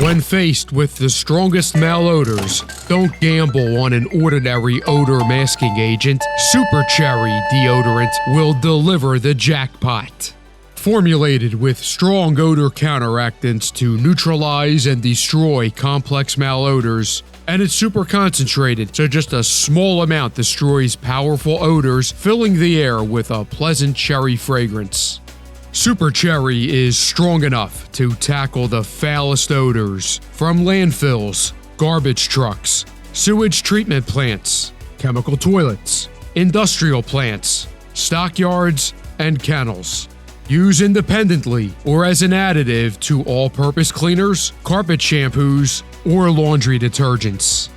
When faced with the strongest malodors, don't gamble on an ordinary odor masking agent. Super Cherry Deodorant will deliver the jackpot. Formulated with strong odor counteractants to neutralize and destroy complex malodors, and it's super concentrated, so just a small amount destroys powerful odors, filling the air with a pleasant cherry fragrance. Super Cherry is strong enough to tackle the foulest odors from landfills, garbage trucks, sewage treatment plants, chemical toilets, industrial plants, stockyards, and kennels. Use independently or as an additive to all-purpose cleaners, carpet shampoos, or laundry detergents.